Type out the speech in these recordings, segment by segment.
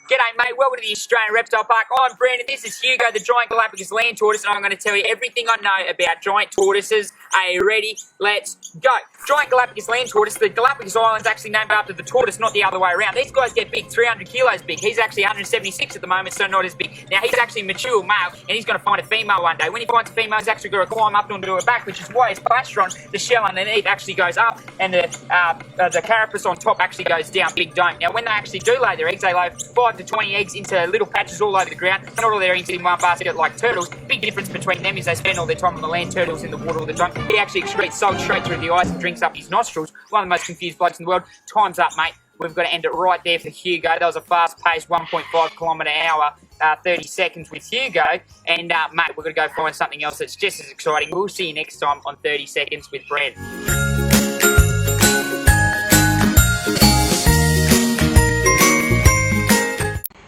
G'day mate, welcome to the Australian Reptile Park. I'm Brandon, this is Hugo, the giant Galapagos land tortoise, and I'm going to tell you everything I know about giant tortoises. Are you ready? Let's go. Giant Galapagos land tortoise, the Galapagos Island's actually named after the tortoise, not the other way around. These guys get big, 300 kilos big. He's actually 176 at the moment, so not as big. Now he's actually mature male, and he's going to find a female one day. When he finds a female, he's actually going to climb up onto her back, which is why his plastron, the shell underneath, actually goes up, and the carapace on top actually goes down, big dome. Now when they actually do lay their eggs, they lay 5 to 20 eggs into little patches all over the ground. Not all their eggs in one basket like turtles. Big difference between them is they spend all their time on the land, turtles in the water all the time. He actually excretes salt straight through the eyes and drinks up his nostrils. One of the most confused blokes in the world. Time's up, mate. We've got to end it right there for Hugo. That was a fast-paced 1.5 kilometre hour, 30 seconds with Hugo. And, mate, we're going to go find something else that's just as exciting. We'll see you next time on 30 Seconds with Brandon.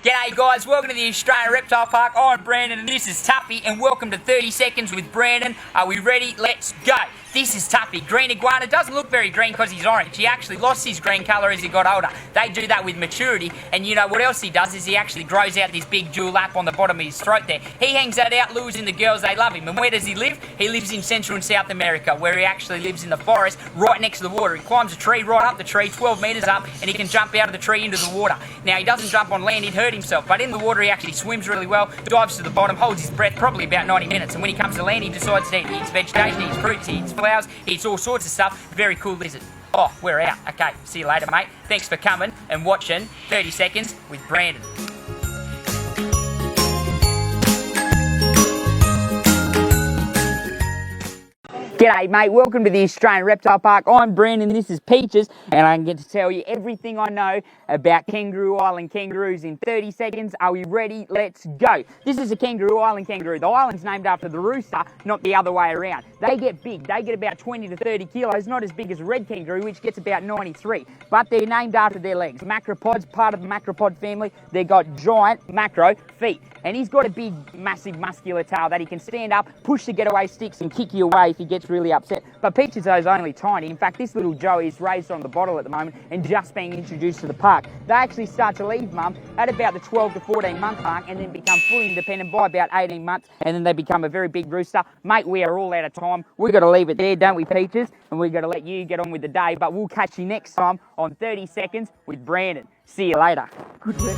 G'day guys, welcome to the Australian Reptile Park. I'm Brandon and this is Tuffy, and welcome to 30 Seconds with Brandon. Are we ready? Let's go. This is Tuffy. Green iguana. Doesn't look very green because he's orange. He actually lost his green colour as he got older. They do that with maturity, and you know what else he does is he actually grows out this big jewel lap on the bottom of his throat there. He hangs that out, lures in the girls, they love him. And where does he live? He lives in Central and South America, where he actually lives in the forest right next to the water. He climbs a tree right up the tree, 12 metres up, and he can jump out of the tree into the water. Now he doesn't jump on land, he'd hurt himself, but in the water he actually swims really well, dives to the bottom, holds his breath probably about 90 minutes, and when he comes to land he decides to eat. He eats vegetation, he eats fruits, he eats flowers, he eats all sorts of stuff. Very cool lizard. Oh, we're out. Okay, see you later, mate. Thanks for coming and watching 30 Seconds with Brandon. G'day mate, welcome to the Australian Reptile Park. I'm Brandon, this is Peaches, and I get to tell you everything I know about Kangaroo Island kangaroos in 30 seconds. Are we ready? Let's go. This is a Kangaroo Island kangaroo. The island's named after the rooster, not the other way around. They get big, they get about 20 to 30 kilos, not as big as a red kangaroo, which gets about 93, but they're named after their legs. Macropods, part of the macropod family, they've got giant macro feet. And he's got a big, massive, muscular tail that he can stand up, push the getaway sticks and kick you away if he gets really upset. But Peaches is only tiny. In fact, this little Joey is raised on the bottle at the moment and just being introduced to the park. They actually start to leave mum at about the 12 to 14 month mark and then become fully independent by about 18 months, and then they become a very big rooster. Mate, we are all out of time. We've got to leave it there, don't we, Peaches? And we've got to let you get on with the day, but we'll catch you next time on 30 Seconds with Brandon. See you later. Good work.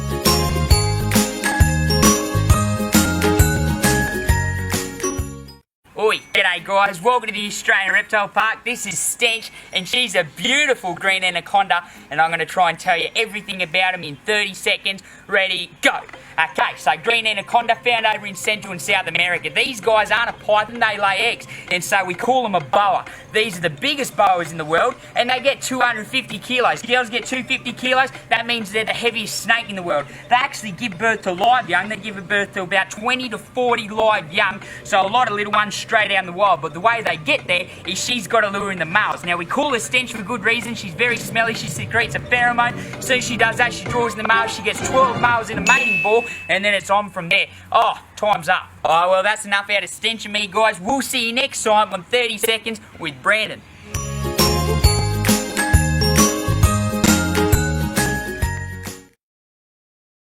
Oi, g'day guys, welcome to the Australian Reptile Park. This is Stench, and she's a beautiful green anaconda, and I'm going to try and tell you everything about him in 30 seconds. Ready, go. Okay, so green anaconda found over in Central and South America. These guys aren't a python, they lay eggs, and so we call them a boa. These are the biggest boas in the world, and they get 250 kilos. Girls get 250 kilos, that means they're the heaviest snake in the world. They actually give birth to live young. They give birth to about 20 to 40 live young, so a lot of little ones straight out in the wild. But the way they get there is she's got to lure in the males. Now we call her Stench for good reason. She's very smelly, she secretes a pheromone. So she does that, she draws in the males, she gets 12 males in a mating ball, and then it's on from there. Oh, time's up. Oh, well, that's enough out of Stench and me, guys. We'll see you next time on 30 Seconds with Brandon.